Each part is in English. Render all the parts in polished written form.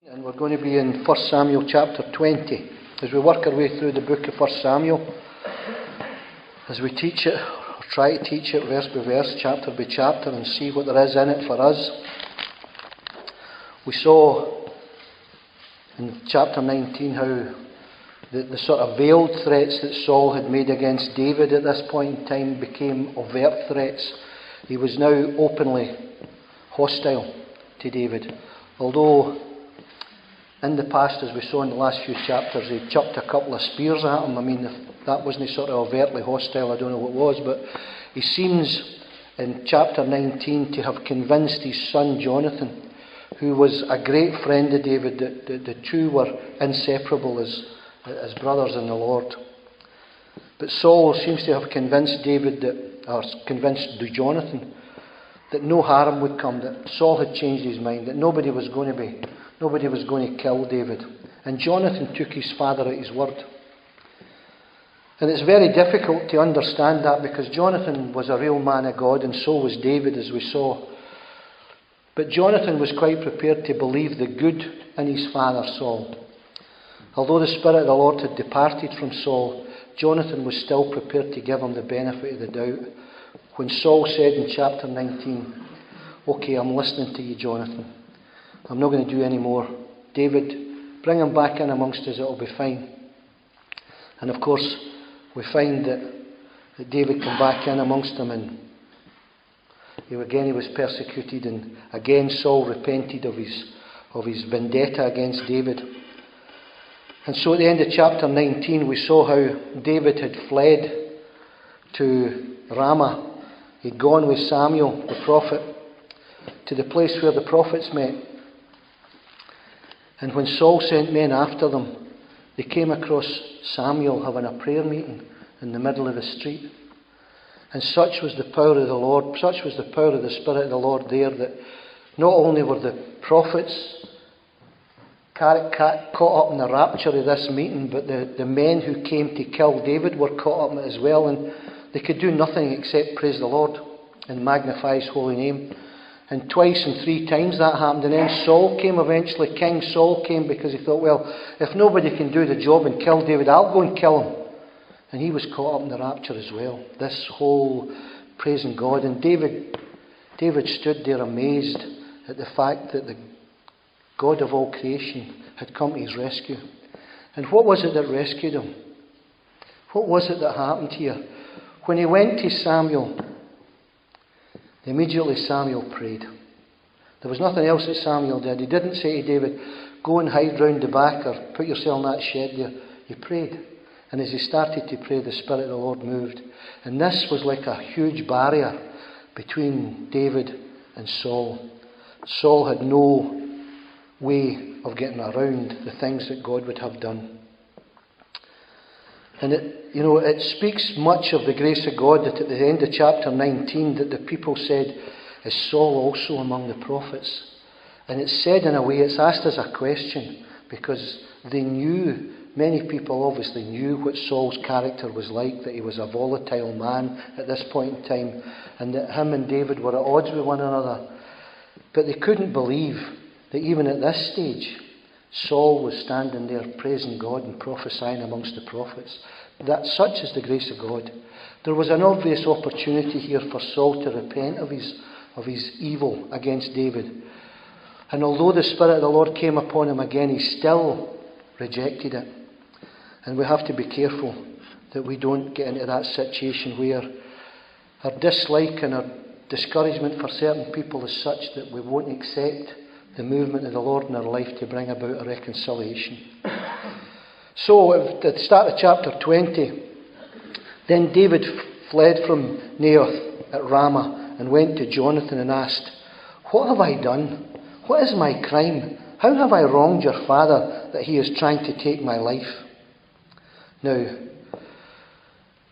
And we're going to be in 1 Samuel chapter 20. As we work our way through the book of 1 Samuel, as we teach it, or try to teach it verse by verse, chapter by chapter, and see what there is in it for us. We saw in chapter 19 how the sort of veiled threats that Saul had made against David at this point in time became overt threats. He was now openly hostile to David. Although in the past, as we saw in the last few chapters, he chucked a couple of spears at him. I mean, if that wasn't sort of overtly hostile, I don't know what was, but he seems in chapter 19 to have convinced his son Jonathan, who was a great friend of David, that the two were inseparable as brothers in the Lord. But Saul seems to have convinced Jonathan that no harm would come, that Saul had changed his mind, that nobody was going to kill David. And Jonathan took his father at his word. And it's very difficult to understand that, because Jonathan was a real man of God, and so was David, as we saw. But Jonathan was quite prepared to believe the good in his father Saul. Although the Spirit of the Lord had departed from Saul, Jonathan was still prepared to give him the benefit of the doubt. When Saul said in chapter 19, "Okay, I'm listening to you, Jonathan. I'm not going to do any more. David, bring him back in amongst us, it'll be fine." And of course, we find that David came back in amongst them, and he was persecuted, and again Saul repented of his vendetta against David. And so at the end of chapter 19, we saw how David had fled to Ramah. He'd gone with Samuel, the prophet, to the place where the prophets met. And when Saul sent men after them, they came across Samuel having a prayer meeting in the middle of the street. And such was the power of the Lord, such was the power of the Spirit of the Lord there, that not only were the prophets caught up in the rapture of this meeting, but the men who came to kill David were caught up in it as well, and they could do nothing except praise the Lord and magnify His holy name. And twice and three times that happened. And then Saul came eventually. King Saul came, because he thought, well, if nobody can do the job and kill David, I'll go and kill him. And he was caught up in the rapture as well. This whole praising God. And David stood there amazed at the fact that the God of all creation had come to his rescue. And what was it that rescued him? What was it that happened here? When he went to Samuel, immediately Samuel prayed. There was nothing else that Samuel did. He didn't say to David, "Go and hide round the back," or "Put yourself in that shed there." He prayed. And as he started to pray, the Spirit of the Lord moved. And this was like a huge barrier between David and Saul. Saul had no way of getting around the things that God would have done. And it speaks much of the grace of God that at the end of chapter 19 that the people said, "Is Saul also among the prophets?" And it's said in a way, it's asked as a question, because they knew, many people obviously knew what Saul's character was like, that he was a volatile man at this point in time, and that him and David were at odds with one another. But they couldn't believe that even at this stage, Saul was standing there praising God and prophesying amongst the prophets. That such is the grace of God. There was an obvious opportunity here for Saul to repent of his evil against David. And although the Spirit of the Lord came upon him again, he still rejected it. And we have to be careful that we don't get into that situation where our dislike and our discouragement for certain people is such that we won't accept the movement of the Lord in our life to bring about a reconciliation. So, at the start of chapter 20, then David fled from Naioth at Ramah and went to Jonathan and asked, "What have I done? What is my crime? How have I wronged your father that he is trying to take my life?" Now,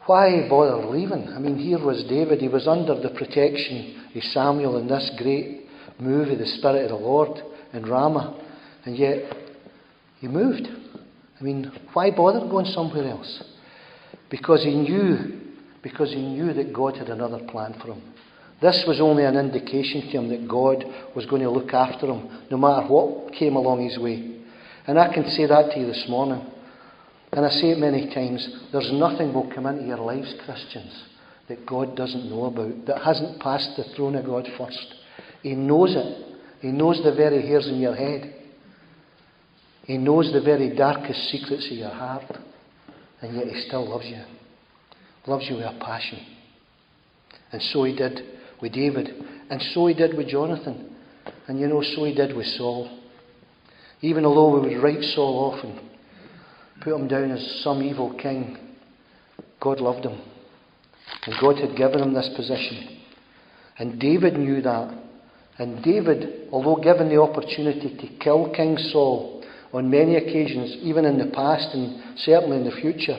why bother leaving? I mean, here was David. He was under the protection of Samuel in this great move of the Spirit of the Lord in Ramah, and yet he moved. I mean, why bother going somewhere else? Because he knew that God had another plan for him. This was only an indication to him that God was going to look after him, no matter what came along his way. And I can say that to you this morning. And I say it many times. There's nothing will come into your lives, Christians, that God doesn't know about, that hasn't passed the throne of God first. He knows it. He knows the very hairs in your head. He knows the very darkest secrets of your heart. And yet He still loves you. Loves you with a passion. And so He did with David. And so He did with Jonathan. And so He did with Saul. Even although we would write Saul off and put him down as some evil king, God loved him. And God had given him this position. And David knew that. And David, although given the opportunity to kill King Saul on many occasions, even in the past and certainly in the future,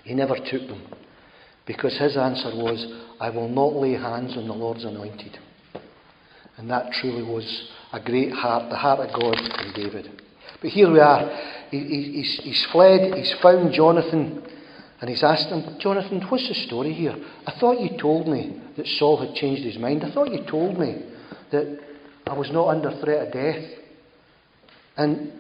he never took them. Because his answer was, I will not lay hands on the Lord's anointed. And that truly was a great heart, the heart of God in David. But here we are. He's fled, he's found Jonathan, and he's asked him, Jonathan, what's the story here? I thought you told me that Saul had changed his mind. I thought you told me that I was not under threat of death. And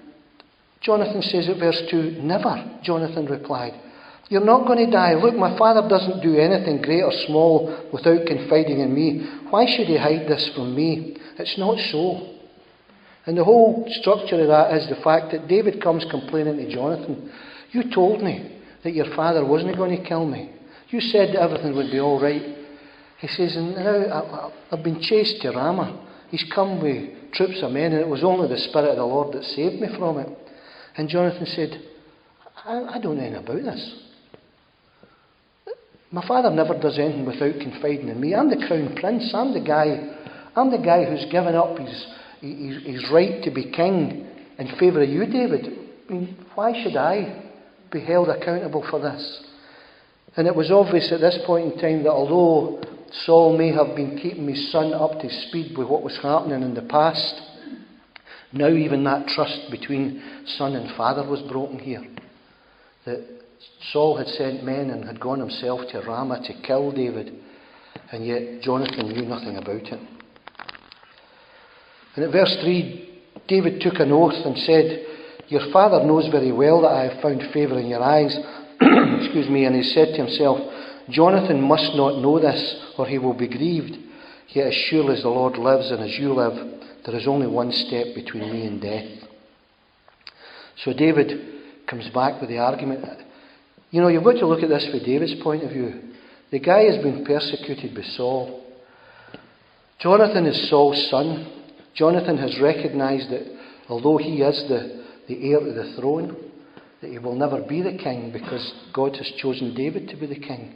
Jonathan says at verse 2, never, Jonathan replied. You're not going to die. Look, my father doesn't do anything great or small without confiding in me. Why should he hide this from me? It's not so. And the whole structure of that is the fact that David comes complaining to Jonathan. You told me that your father wasn't going to kill me. You said that everything would be all right. He says, and now I've been chased to Ramah. He's come with troops of men, and it was only the Spirit of the Lord that saved me from it. And Jonathan said, I don't know anything about this. My father never does anything without confiding in me. I'm the crown prince. I'm the guy who's given up his right to be king in favour of you, David. I mean, why should I be held accountable for this? And it was obvious at this point in time that although Saul may have been keeping his son up to speed with what was happening in the past, now even that trust between son and father was broken here. That Saul had sent men and had gone himself to Ramah to kill David, and yet Jonathan knew nothing about it. And at verse 3, David took an oath and said, your father knows very well that I have found favour in your eyes. Excuse me. And he said to himself, Jonathan must not know this, or he will be grieved. Yet as surely as the Lord lives and as you live, there is only one step between me and death. So David comes back with the argument. You've got to look at this from David's point of view. The guy has been persecuted by Saul. Jonathan is Saul's son. Jonathan has recognised that although he is the heir to the throne, that he will never be the king because God has chosen David to be the king.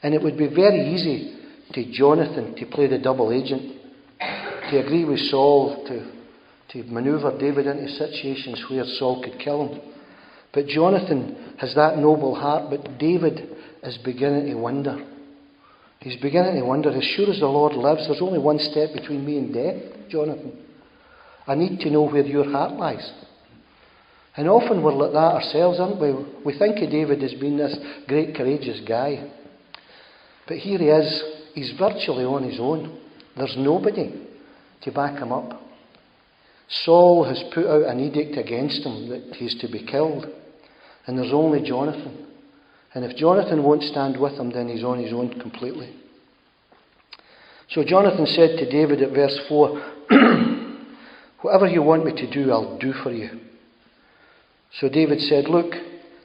And it would be very easy to Jonathan to play the double agent, to agree with Saul, to manoeuvre David into situations where Saul could kill him. But Jonathan has that noble heart, but David is beginning to wonder. He's beginning to wonder, as sure as the Lord lives, there's only one step between me and death, Jonathan. I need to know where your heart lies. And often we're like that ourselves, aren't we? We think of David as being this great courageous guy. But here he is, he's virtually on his own. There's nobody to back him up. Saul has put out an edict against him that he's to be killed. And there's only Jonathan. And if Jonathan won't stand with him, then he's on his own completely. So Jonathan said to David at verse 4, whatever you want me to do, I'll do for you. So David said, look,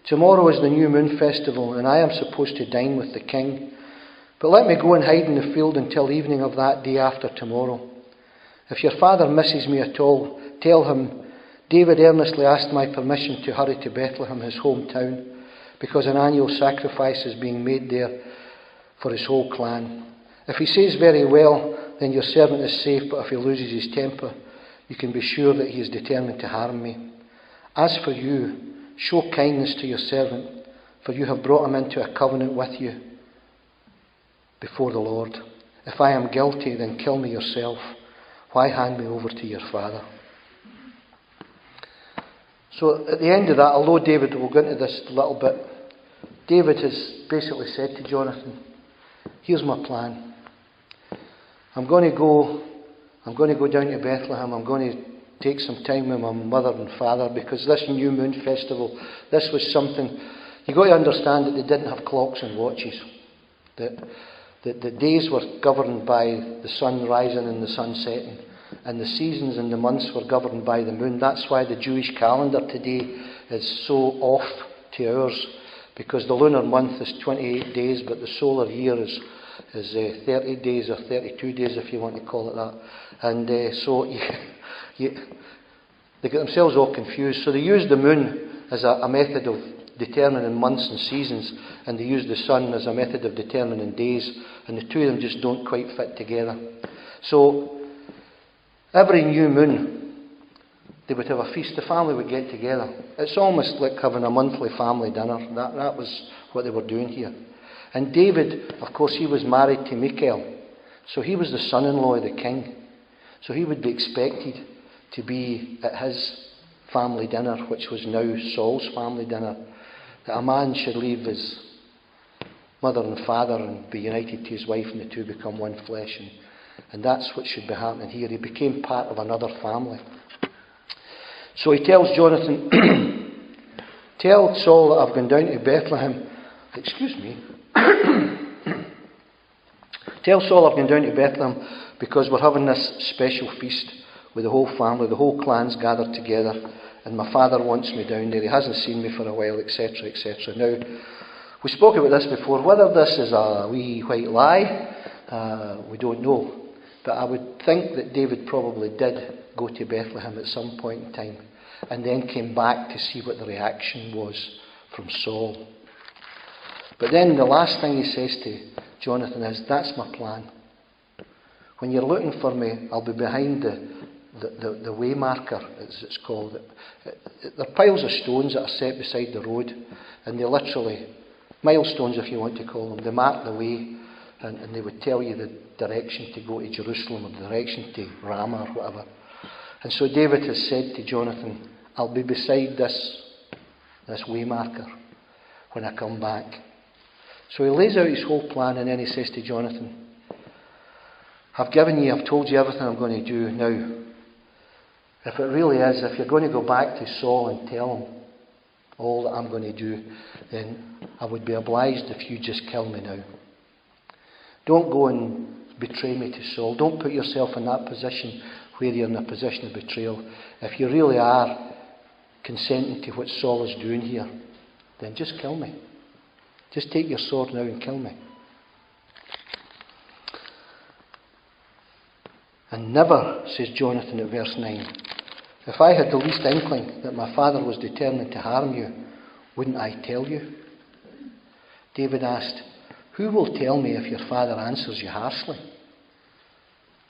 tomorrow is the new moon festival, and I am supposed to dine with the king. But let me go and hide in the field until evening of that day after tomorrow. If your father misses me at all, tell him, David earnestly asked my permission to hurry to Bethlehem, his hometown, because an annual sacrifice is being made there for his whole clan. If he says very well, then your servant is safe, but if he loses his temper, you can be sure that he is determined to harm me. As for you, show kindness to your servant, for you have brought him into a covenant with you before the Lord. If I am guilty, then kill me yourself. Why hand me over to your father? So at the end of that, although David will go into this a little bit, David has basically said to Jonathan, here's my plan. I'm going to go down to Bethlehem. I'm going to take some time with my mother and father, because this new moon festival, this was something, you've got to understand that they didn't have clocks and watches. That the days were governed by the sun rising and the sun setting, and the seasons and the months were governed by the moon. That's why the Jewish calendar today is so off to ours, because the lunar month is 28 days, but the solar year is 30 days or 32 days, if you want to call it that. And so they get themselves all confused. So they use the moon as a method of determining months and seasons, and they use the sun as a method of determining days, and the two of them just don't quite fit together. So every new moon they would have a feast. The family would get together. It's almost like having a monthly family dinner. That was what they were doing here. And David, of course, he was married to Michal, so he was the son-in-law of the king. So he would be expected to be at his family dinner, which was now Saul's family dinner. That a man should leave his mother and father and be united to his wife, and the two become one flesh. And that's what should be happening here. He became part of another family. So he tells Jonathan, tell Saul that I've gone down to Bethlehem. Excuse me. Tell Saul I've gone down to Bethlehem because we're having this special feast with the whole family, the whole clan's gathered together, and my father wants me down there. He hasn't seen me for a while, etc., etc. Now, we spoke about this before. Whether this is a wee white lie, we don't know. But I would think that David probably did go to Bethlehem at some point in time, and then came back to see what the reaction was from Saul. But then the last thing he says to Jonathan is, that's my plan. When you're looking for me, I'll be behind the way marker, as it's called. They're piles of stones that are set beside the road, and they literally, milestones if you want to call them, they mark the way, and they would tell you the direction to go to Jerusalem, or the direction to Ramah, or whatever. And so David has said to Jonathan, I'll be beside this way marker when I come back. So he lays out his whole plan, and then he says to Jonathan, I've told you everything I'm going to do. Now, if it really is, if you're going to go back to Saul and tell him all that I'm going to do, then I would be obliged if you just kill me now. Don't go and betray me to Saul. Don't put yourself in that position where you're in a position of betrayal. If you really are consenting to what Saul is doing here, then just kill me. Just take your sword now and kill me. And never, says Jonathan at verse 9, if I had the least inkling that my father was determined to harm you, wouldn't I tell you? David asked, who will tell me if your father answers you harshly?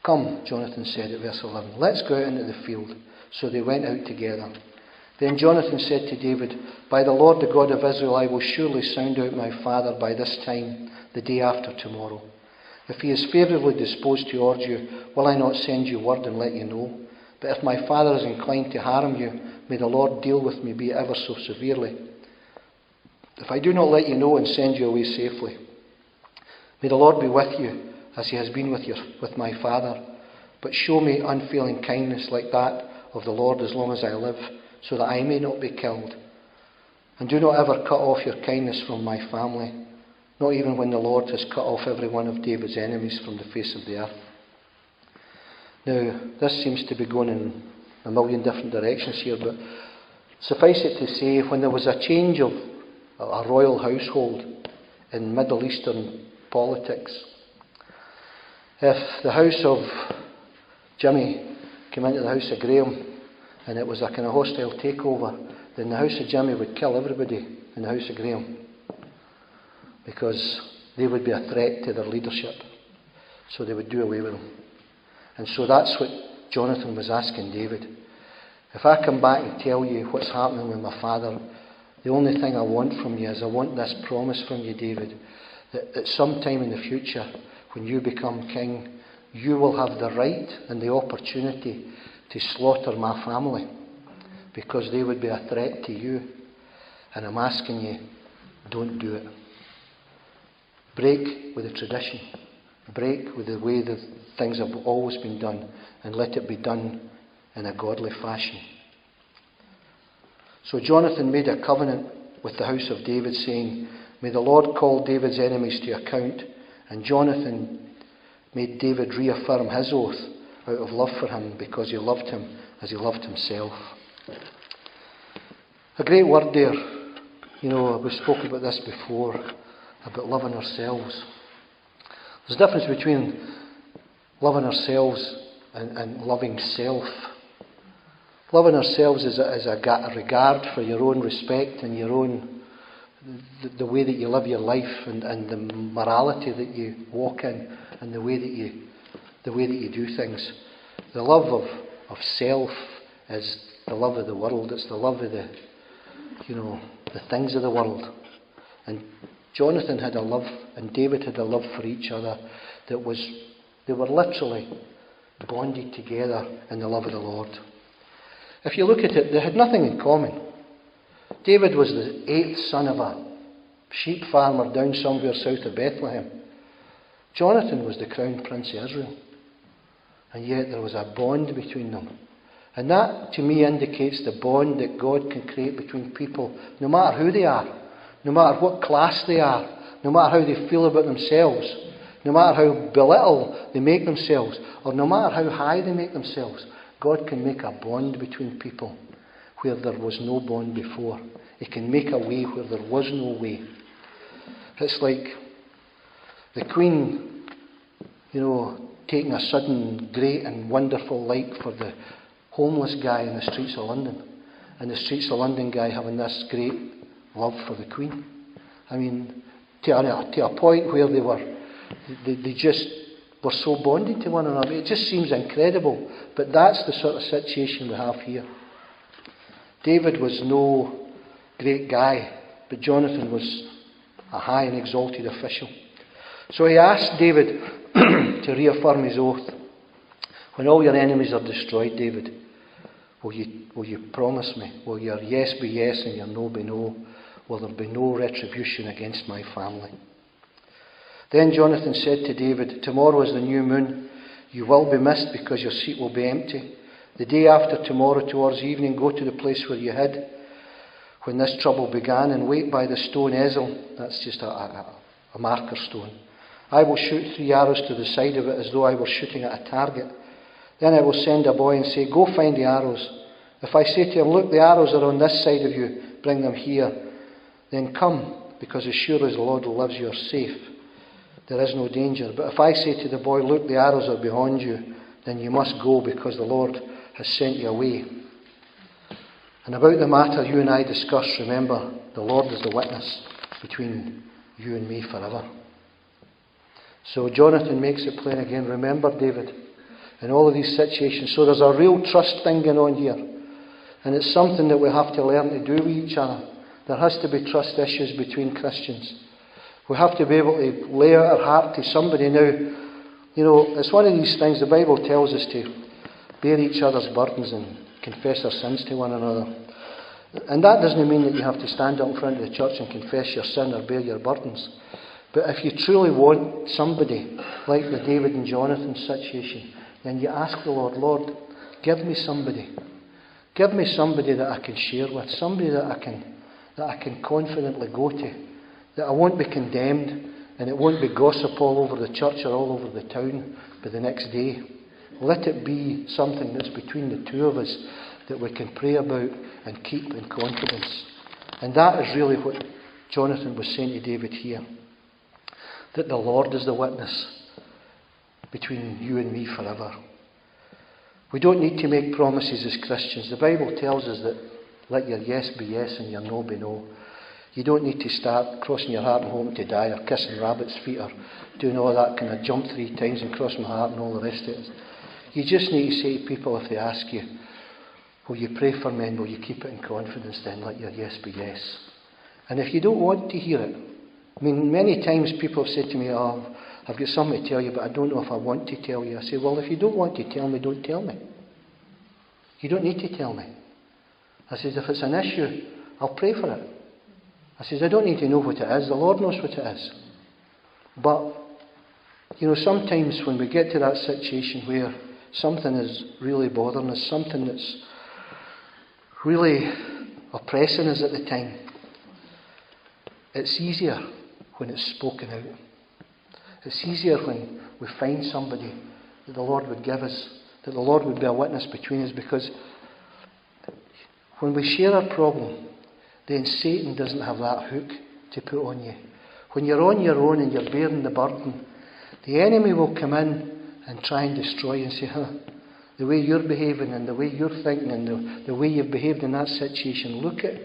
Come, Jonathan said at verse 11, let's go out into the field. So they went out together. Then Jonathan said to David, by the Lord the God of Israel, I will surely sound out my father by this time, the day after tomorrow. If he is favourably disposed towards you, will I not send you word and let you know? But if my father is inclined to harm you, may the Lord deal with me, be it ever so severely. If I do not let you know and send you away safely, may the Lord be with you, as he has been with my father. But show me unfailing kindness like that of the Lord as long as I live, so that I may not be killed. And do not ever cut off your kindness from my family, not even when the Lord has cut off every one of David's enemies from the face of the earth. Now, this seems to be going in a million different directions here, but suffice it to say, when there was a change of a royal household in Middle Eastern politics, if the house of Jimmy came into the house of Graham and it was a kind of hostile takeover, then the house of Jimmy would kill everybody in the house of Graham, because they would be a threat to their leadership. So they would do away with them. And so that's what Jonathan was asking David. If I come back and tell you what's happening with my father, the only thing I want from you is I want this promise from you, David, that at some time in the future, when you become king, you will have the right and the opportunity to slaughter my family, because they would be a threat to you. And I'm asking you, don't do it. Break with the tradition. Break with the way that things have always been done, and let it be done in a godly fashion. So Jonathan made a covenant with the house of David, saying, "May the Lord call David's enemies to account." And Jonathan made David reaffirm his oath out of love for him, because he loved him as he loved himself. A great word there. We've spoken about this before, about loving ourselves. There's a difference between loving ourselves and loving self. Loving ourselves is a regard for your own respect and your own, the way that you live your life and the morality that you walk in and the way that you do things. The love of self is the love of the world. It's the love of the things of the world. And Jonathan had a love, and David had a love for each other they were literally bonded together in the love of the Lord. If you look at it, they had nothing in common. David was the 8th son of a sheep farmer down somewhere south of Bethlehem. Jonathan was the crown prince of Israel. And yet there was a bond between them. And that, to me, indicates the bond that God can create between people, no matter who they are, no matter what class they are, no matter how they feel about themselves, no matter how belittled they make themselves, or no matter how high they make themselves. God can make a bond between people where there was no bond before. He can make a way where there was no way. It's like the Queen, taking a sudden great and wonderful like for the homeless guy in the streets of London, and the streets of London guy having this great love for the Queen. I mean, to a point where they just were so bonded to one another. It just seems incredible, but that's the sort of situation we have here. David was no great guy, but Jonathan was a high and exalted official. So he asked David to reaffirm his oath. When all your enemies are destroyed, David, will you promise me? Will your yes be yes and your no be no? Will there be no retribution against my family? Then Jonathan said to David, "Tomorrow is the new moon. You will be missed because your seat will be empty. The day after tomorrow, towards evening, go to the place where you hid when this trouble began, and wait by the stone Ezel." That's just a marker stone. "I will shoot 3 arrows to the side of it as though I were shooting at a target. Then I will send a boy and say, 'Go find the arrows.' If I say to him, 'Look, the arrows are on this side of you, bring them here,' then come, because as sure as the Lord lives, you are safe. There is no danger. But if I say to the boy, 'Look, the arrows are behind you,' then you must go, because the Lord has sent you away. And about the matter you and I discussed, remember, the Lord is the witness between you and me forever." So Jonathan makes it plain again. Remember, David, in all of these situations. So there's a real trust thing going on here. And it's something that we have to learn to do with each other. There has to be trust issues between Christians. We have to be able to lay out our heart to somebody now. It's one of these things the Bible tells us to bear each other's burdens and confess our sins to one another. And that doesn't mean that you have to stand up in front of the church and confess your sin or bear your burdens. But if you truly want somebody like the David and Jonathan situation, then you ask the Lord, "Lord, give me somebody. Give me somebody that I can share with, somebody that I can confidently go to, that I won't be condemned, and it won't be gossip all over the church or all over the town by the next day. Let it be something that's between the two of us that we can pray about and keep in confidence." And that is really what Jonathan was saying to David here. That the Lord is the witness between you and me forever. We don't need to make promises as Christians. The Bible tells us that let your yes be yes and your no be no. You don't need to start crossing your heart and hoping to die, or kissing rabbits' feet, or doing all that kind of jump 3 times and cross my heart and all the rest of it. You just need to say to people if they ask you, "Will you pray for me, and will you keep it in confidence?" Then let your yes be yes. And if you don't want to hear it, many times people have said to me, "Oh, I've got something to tell you, but I don't know if I want to tell you." I say, "Well, if you don't want to tell me, don't tell me. You don't need to tell me." I says, "If it's an issue, I'll pray for it." I says, "I don't need to know what it is. The Lord knows what it is. But sometimes when we get to that situation where something is really bothering us, something that's really oppressing us at the time, it's easier when it's spoken out. It's easier when we find somebody that the Lord would give us, that the Lord would be a witness between us, because when we share our problem, then Satan doesn't have that hook to put on you. When you're on your own and you're bearing the burden, the enemy will come in and try and destroy you and say, the way you're behaving and the way you're thinking and the way you've behaved in that situation, look at,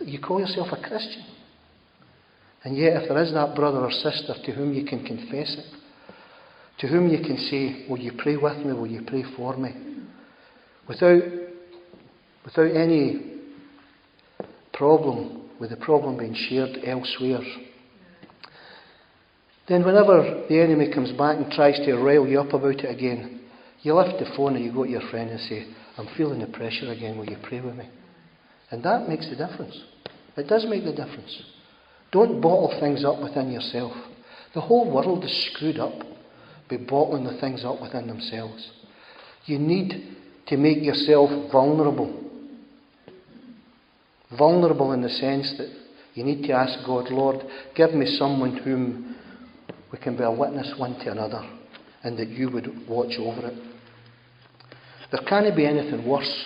you call yourself a Christian. And yet if there is that brother or sister to whom you can confess it, to whom you can say, will you pray with me, will you pray for me, without any problem with the problem being shared elsewhere, then whenever the enemy comes back and tries to rile you up about it again, you lift the phone and you go to your friend and say, I'm feeling the pressure again, will you pray with me? And that makes the difference. It does make the difference. Don't bottle things up within yourself. The whole world is screwed up by bottling the things up within themselves. You need to make yourself vulnerable. Vulnerable in the sense that you need to ask God, Lord, give me someone whom we can be a witness one to another, and that you would watch over it. There can't be anything worse.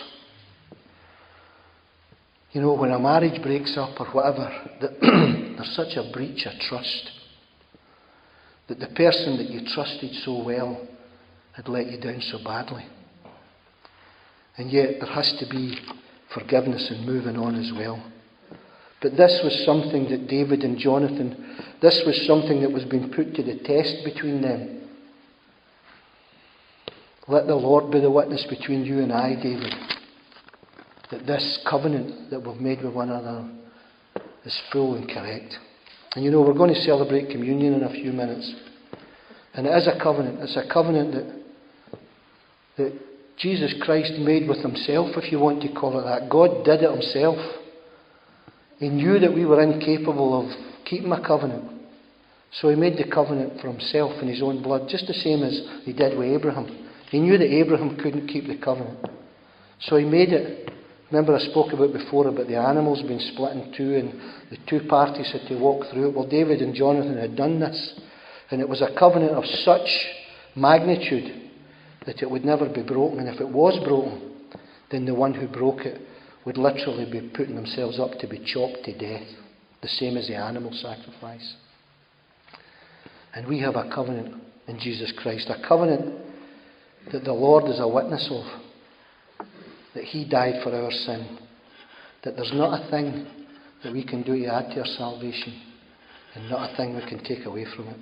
When a marriage breaks up or whatever, that there's such a breach of trust. That the person that you trusted so well had let you down so badly. And yet there has to be forgiveness and moving on as well. But this was something that David and Jonathan, this was something that was being put to the test between them. Let the Lord be the witness between you and I, David, that this covenant that we've made with one another is full and correct. And we're going to celebrate communion in a few minutes. And it is a covenant. It's a covenant that Jesus Christ made with himself, if you want to call it that. God did it himself. He knew that we were incapable of keeping a covenant. So he made the covenant for himself in his own blood, just the same as he did with Abraham. He knew that Abraham couldn't keep the covenant. So he made it. Remember I spoke about before about the animals being split in two and the two parties had to walk through it. Well, David and Jonathan had done this. And it was a covenant of such magnitude that it would never be broken. And if it was broken, then the one who broke it would literally be putting themselves up to be chopped to death. The same as the animal sacrifice. And we have a covenant in Jesus Christ. A covenant that the Lord is a witness of. That he died for our sin. That there's not a thing that we can do to add to our salvation. And not a thing we can take away from it.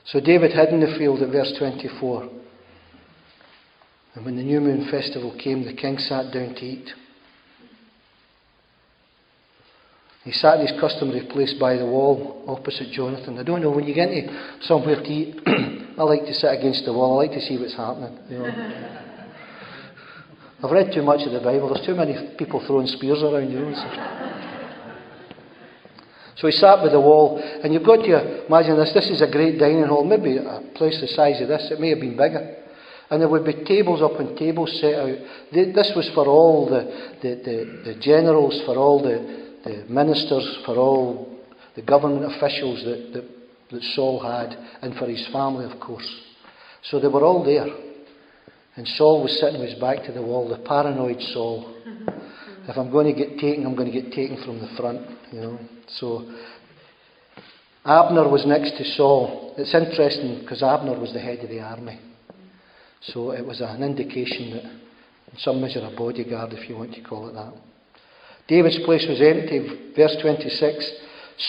So David hid in the field at verse 24. And when the new moon festival came, the king sat down to eat. He sat at his customary place by the wall opposite Jonathan. I don't know, when you get into somewhere to eat, I like to sit against the wall. I like to see what's happening. I've read too much of the Bible. There's too many people throwing spears around, So he sat by the wall, and you've got to imagine this. This is a great dining hall, maybe a place the size of this. It may have been bigger. And there would be tables up and tables set out. This was for all the generals, for all the ministers, for all the government officials that Saul had, and for his family, of course. So they were all there. And Saul was sitting with his back to the wall, the paranoid Saul. If I'm going to get taken, I'm going to get taken from the front, So Abner was next to Saul. It's interesting because Abner was the head of the army. So it was an indication that, in some measure, a bodyguard, if you want to call it that. David's place was empty. Verse 26.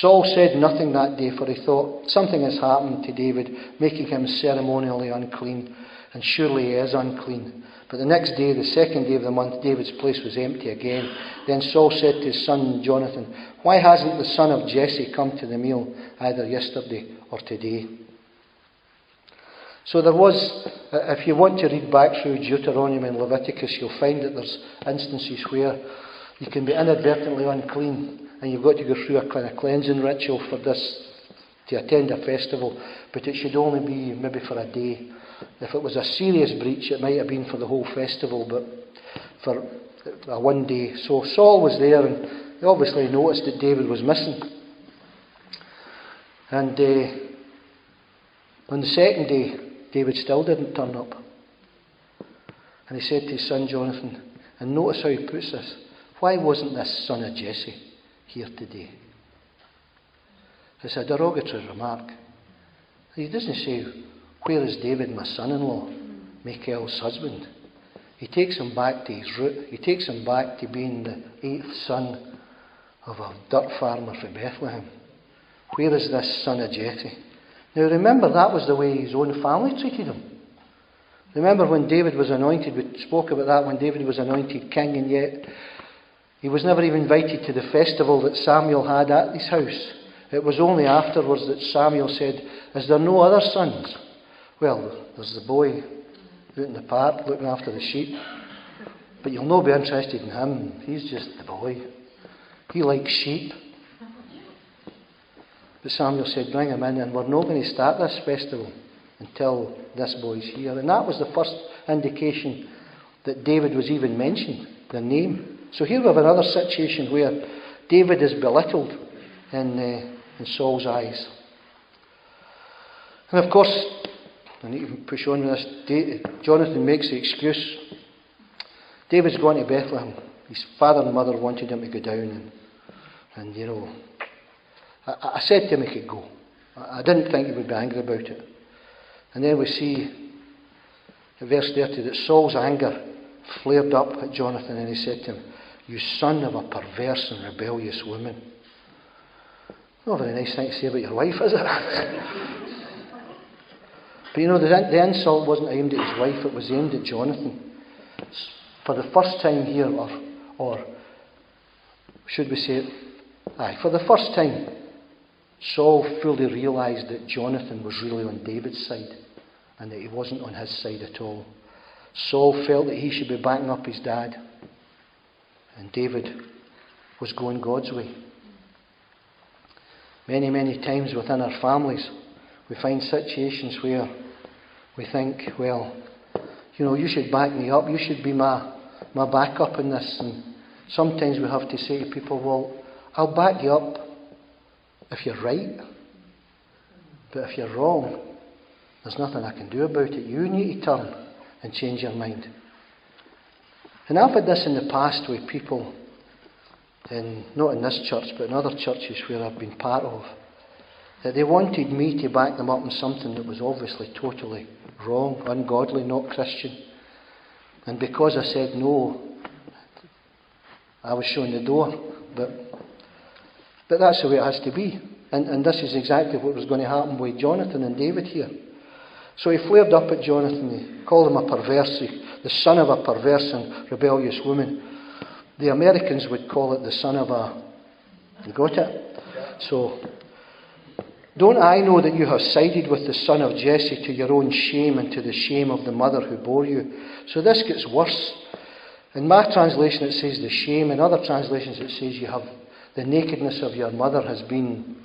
Saul said nothing that day, for he thought, something has happened to David, making him ceremonially unclean. And surely he is unclean. But the next day, the second day of the month, David's place was empty again. Then Saul said to his son Jonathan, why hasn't the son of Jesse come to the meal, either yesterday or today? So there was, if you want to read back through Deuteronomy and Leviticus, you'll find that there's instances where you can be inadvertently unclean, and you've got to go through a kind of cleansing ritual for this to attend a festival, but it should only be maybe for a day. If it was a serious breach, it might have been for the whole festival, but for a one day. So Saul was there, and he obviously noticed that David was missing. And on the second day, David still didn't turn up. And he said to his son Jonathan, and notice how he puts this, why wasn't this son of Jesse here today? It's a derogatory remark. He doesn't say, where is David, my son-in-law, Michal's husband? He takes him back to his root. He takes him back to being the 8th son of a dirt farmer from Bethlehem. Where is this son of Jesse? Now remember, that was the way his own family treated him. Remember when David was anointed, we spoke about that when David was anointed king, and yet he was never even invited to the festival that Samuel had at his house. It was only afterwards that Samuel said, is there no other sons? Well, there's the boy out in the park looking after the sheep, but you'll not be interested in him. He's just the boy. He likes sheep. But Samuel said, bring him in, and we're not going to start this festival until this boy's here. And that was the first indication that David was even mentioned, the name. So here we have another situation where David is belittled in Saul's eyes. And of course, I need to push on with this. Jonathan makes the excuse. David's gone to Bethlehem. His father and mother wanted him to go down, and you know, I said to him he could go. I didn't think he would be angry about it. And then we see in verse 30 that Saul's anger flared up at Jonathan, and he said to him, you son of a perverse and rebellious woman. Not a very nice thing to say about your wife, is it? But you know, the insult wasn't aimed at his wife, it was aimed at Jonathan. For the first time here, or should we say, for the first time, Saul fully realised that Jonathan was really on David's side and that he wasn't on his side at all. Saul felt that he should be backing up his dad, and David was going God's way. Many, many times within our families, we find situations where we think, well, you know, you should back me up, you should be my backup in this. And sometimes we have to say to people, well, I'll back you up if you're right, but if you're wrong, there's nothing I can do about it. You need to turn and change your mind. And I've had this in the past with people, not in this church, but in other churches where I've been part of, that they wanted me to back them up in something that was obviously totally wrong, ungodly, not Christian. And because I said no, I was shown the door. But that's the way it has to be. And this is exactly what was going to happen with Jonathan and David here. So he flared up at Jonathan. He called him a perverse, the son of a perverse and rebellious woman. The Americans would call it the son of a... You got it? So, don't I know that you have sided with the son of Jesse to your own shame and to the shame of the mother who bore you? So this gets worse. In my translation it says the shame. In other translations it says you have the nakedness of your mother has been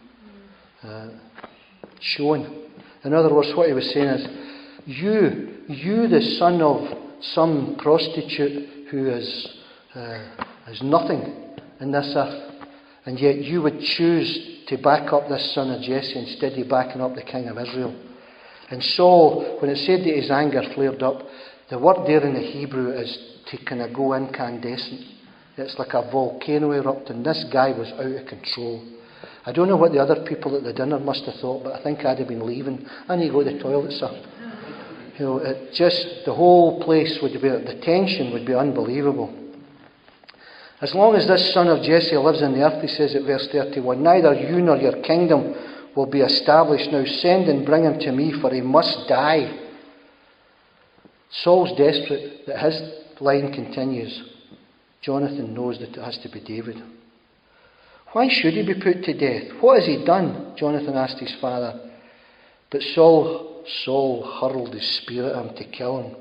shown. In other words, what he was saying is, you the son of some prostitute who is nothing in this earth, and yet you would choose to back up this son of Jesse instead of backing up the king of Israel. And Saul, when it said that his anger flared up, the word there in the Hebrew is to kind of go incandescent. It's like a volcano erupting. This guy was out of control. I don't know what the other people at the dinner must have thought, but I think I'd have been leaving. I need to go to the toilet, sir. You know, it just, the whole place would be, the tension would be unbelievable. As long as this son of Jesse lives on the earth, he says at verse 31, neither you nor your kingdom will be established. Now send and bring him to me, for he must die. Saul's desperate that his line continues. Jonathan knows that it has to be David. Why should he be put to death? What has he done? Jonathan asked his father. But Saul hurled his spear at him to kill him.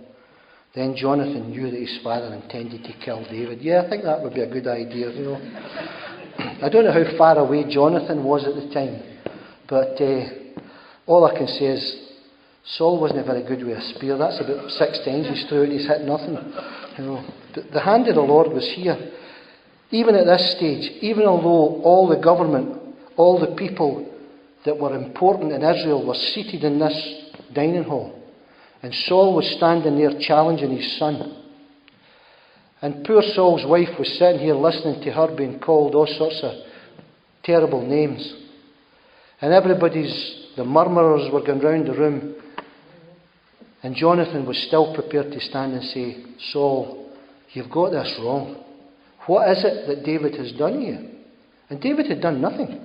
Then Jonathan knew that his father intended to kill David. Yeah, I think that would be a good idea, you know. I don't know how far away Jonathan was at the time, But all I can say is Saul wasn't very good with a spear. That's about 6 times he's threw it and he's hit nothing. The hand of the Lord was here. Even at this stage, even although all the government, all the people that were important in Israel were seated in this dining hall, and Saul was standing there challenging his son. And poor Saul's wife was sitting here listening to her being called all sorts of terrible names. And the murmurers were going round the room. And Jonathan was still prepared to stand and say, Saul, you've got this wrong. What is it that David has done you? And David had done nothing.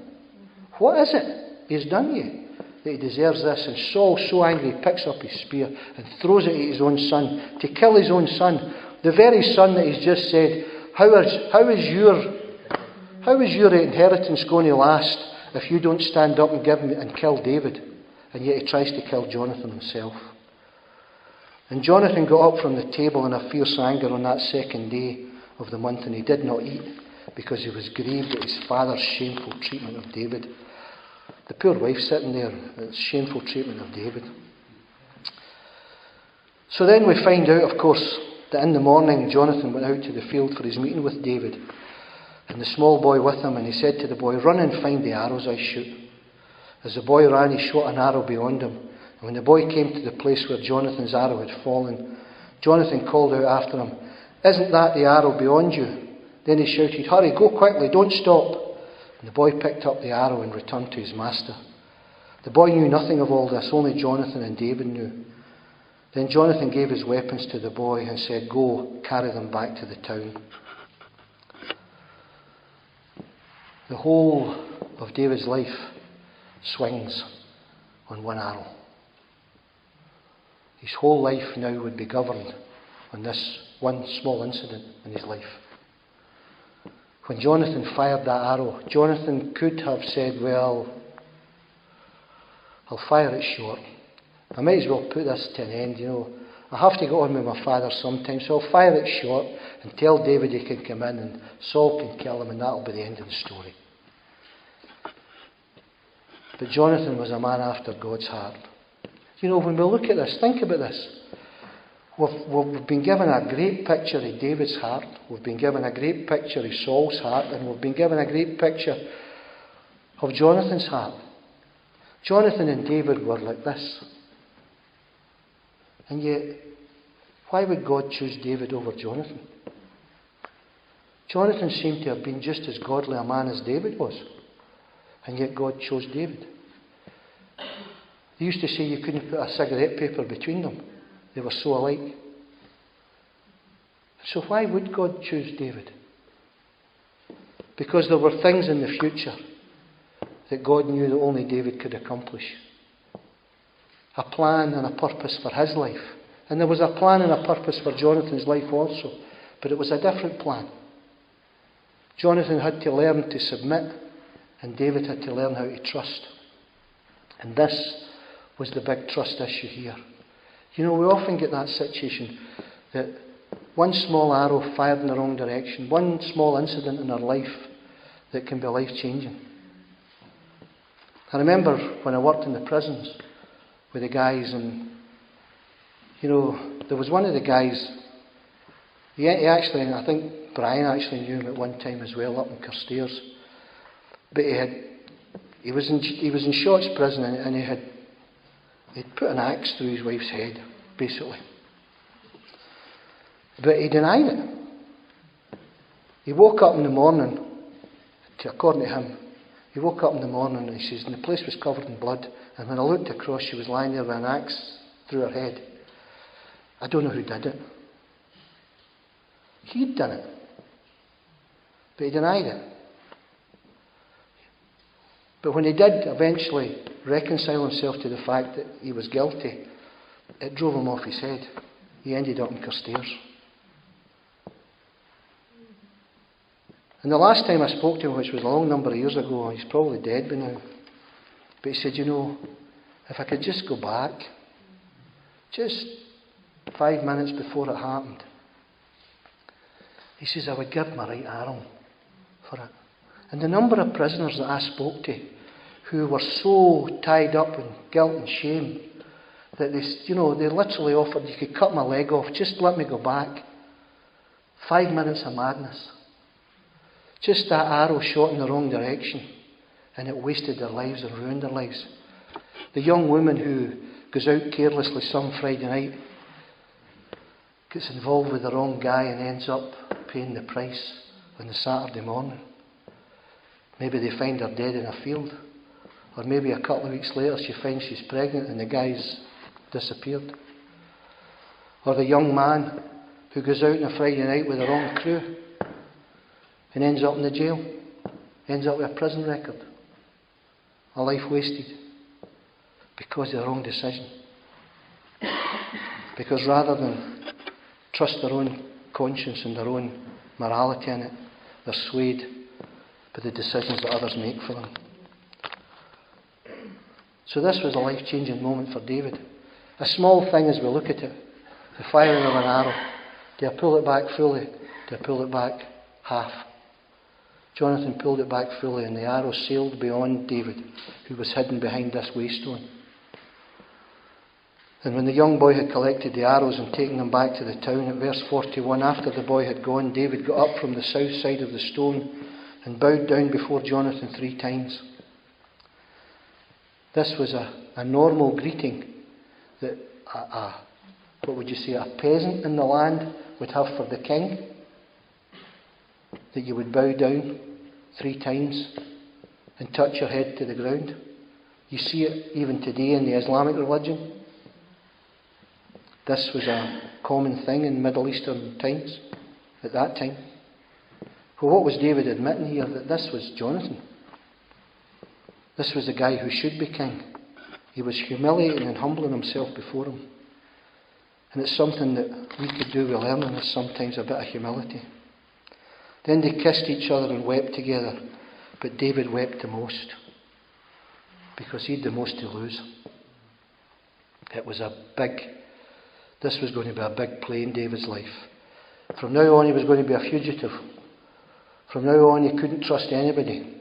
What is it he has done you that he deserves this? And Saul, so angry, picks up his spear and throws it at his own son to kill his own son. The very son that he's just said, how is your inheritance going to last if you don't stand up and give me and kill David? And yet he tries to kill Jonathan himself. And Jonathan got up from the table in a fierce anger on that second day of the month, and he did not eat because he was grieved at his father's shameful treatment of David. The poor wife sitting there, the shameful treatment of David. So then we find out, of course, that in the morning Jonathan went out to the field for his meeting with David, and the small boy with him, and he said to the boy, run and find the arrows I shoot. As the boy ran, he shot an arrow beyond him, and when the boy came to the place where Jonathan's arrow had fallen, Jonathan called out after him, isn't that the arrow beyond you? Then he shouted, hurry, go quickly, don't stop. And the boy picked up the arrow and returned to his master. The boy knew nothing of all this, only Jonathan and David knew. Then Jonathan gave his weapons to the boy and said, go, carry them back to the town. The whole of David's life swings on one arrow. His whole life now would be governed on this one small incident in his life. When Jonathan fired that arrow, Jonathan could have said, well, I'll fire it short. I might as well put this to an end, I have to go on with my father sometime, so I'll fire it short and tell David he can come in and Saul can kill him, and that'll be the end of the story. But Jonathan was a man after God's heart. When we look at this, think about this. We've been given a great picture of David's heart. We've been given a great picture of Saul's heart. And we've been given a great picture of Jonathan's heart. Jonathan and David were like this. And yet, why would God choose David over Jonathan? Jonathan seemed to have been just as godly a man as David was. And yet God chose David. They used to say you couldn't put a cigarette paper between them. They were so alike. So why would God choose David? Because there were things in the future that God knew that only David could accomplish. A plan and a purpose for his life. And there was a plan and a purpose for Jonathan's life also. But it was a different plan. Jonathan had to learn to submit, and David had to learn how to trust. And this was the big trust issue here. We often get that situation that one small arrow fired in the wrong direction, one small incident in our life that can be life-changing. I remember when I worked in the prisons with the guys, and there was one of the guys, he actually, and I think Brian actually knew him at one time as well, up in Carstairs. But he was in Shotts prison, and he'd put an axe through his wife's head, basically. But he denied it. He woke up in the morning, according to him, he woke up in the morning and he says, and the place was covered in blood, and when I looked across, she was lying there with an axe through her head. I don't know who did it. He'd done it. But he denied it. But when he did eventually reconcile himself to the fact that he was guilty, it drove him off his head. He ended up in Carstairs. And the last time I spoke to him, which was a long number of years ago, he's probably dead by now, but he said, if I could just go back, just 5 minutes before it happened, he says, I would give my right arm for it. And the number of prisoners that I spoke to who were so tied up in guilt and shame that they literally offered, you could cut my leg off, just let me go back. 5 minutes of madness. Just that arrow shot in the wrong direction, and it wasted their lives and ruined their lives. The young woman who goes out carelessly some Friday night, gets involved with the wrong guy and ends up paying the price on the Saturday morning. Maybe they find her dead in a field. Or maybe a couple of weeks later she finds she's pregnant and the guy's disappeared. Or the young man who goes out on a Friday night with the wrong crew and ends up in the jail. Ends up with a prison record. A life wasted. Because of the wrong decision. Because rather than trust their own conscience and their own morality in it, they're swayed by the decisions that others make for them. So this was a life-changing moment for David. A small thing as we look at it. The firing of an arrow. Do I pull it back fully? Do I pull it back half? Jonathan pulled it back fully, and the arrow sailed beyond David, who was hidden behind this waystone. And when the young boy had collected the arrows and taken them back to the town, at verse 41, after the boy had gone, David got up from the south side of the stone and bowed down before Jonathan 3 times. This was a normal greeting that what would you say, a peasant in the land would have for the king. That you would bow down 3 times and touch your head to the ground. You see it even today in the Islamic religion. This was a common thing in Middle Eastern times at that time. Well, what was David admitting here? That this was Jonathan. This was the guy who should be king. He was humiliating and humbling himself before him. And it's something that we could do with learning is sometimes a bit of humility. Then they kissed each other and wept together. But David wept the most. Because he had the most to lose. This was going to be a big play in David's life. From now on he was going to be a fugitive. From now on he couldn't trust anybody.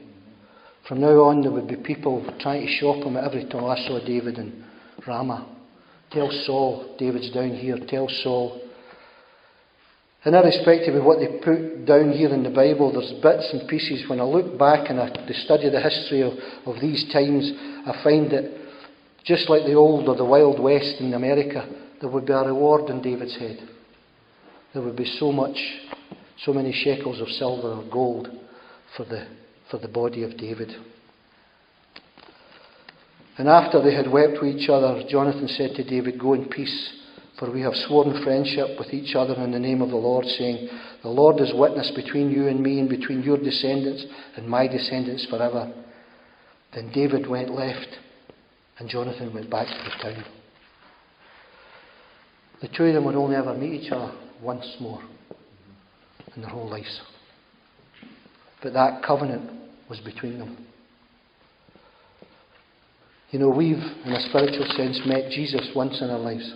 From now on there would be people trying to shop him at every time. I saw David in Ramah. Tell Saul, David's down here. Tell Saul. And irrespective of what they put down here in the Bible, there's bits and pieces. When I look back and I study the history of these times, I find that just like the old or the Wild West in America, there would be a reward on David's head. There would be so many shekels of silver or gold for the body of David. And after they had wept with each other, Jonathan said to David, "Go in peace, for we have sworn friendship with each other in the name of the Lord, saying, the Lord is witness between you and me and between your descendants and my descendants forever." Then David went left and Jonathan went back to the town. The two of them would only ever meet each other once more in their whole lives. But that covenant was between them. You know, we've, in a spiritual sense, met Jesus once in our lives.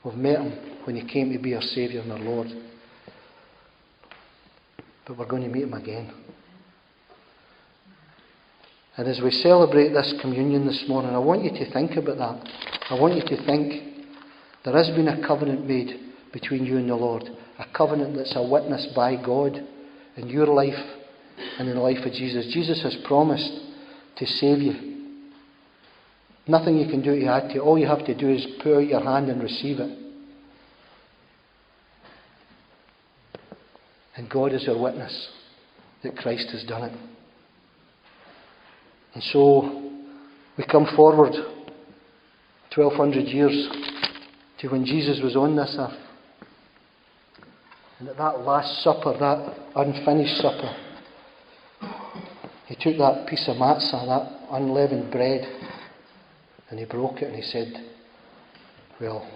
We've met him when he came to be our Saviour and our Lord. But we're going to meet him again. And as we celebrate this communion this morning, I want you to think about that. I want you to think there has been a covenant made between you and the Lord. A covenant that's a witness by God in your life and in the life of Jesus. Jesus has promised to save you. Nothing you can do to add to it. All you have to do is put out your hand and receive it. And God is our witness that Christ has done it. And so we come forward 1200 years to when Jesus was on this earth. And at that last supper, that unfinished supper, he took that piece of matzah, that unleavened bread, and he broke it and he said, well,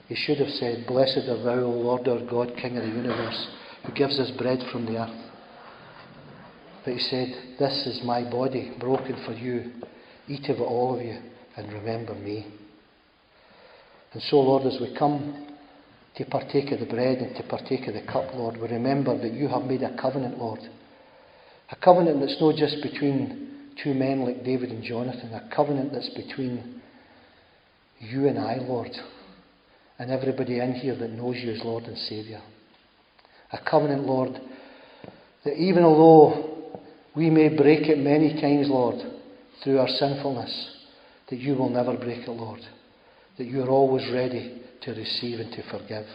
he should have said, "Blessed art thou, O Lord our God, King of the universe, who gives us bread from the earth." But he said, "This is my body broken for you. Eat of it, all of you, and remember me." And so, Lord, as we come to partake of the bread and to partake of the cup, Lord, we remember that you have made a covenant, Lord. A covenant that's not just between two men like David and Jonathan, a covenant that's between you and I, Lord, and everybody in here that knows you as Lord and Saviour. A covenant, Lord, that even although we may break it many times, Lord, through our sinfulness, that you will never break it, Lord. That you are always ready to receive and to forgive.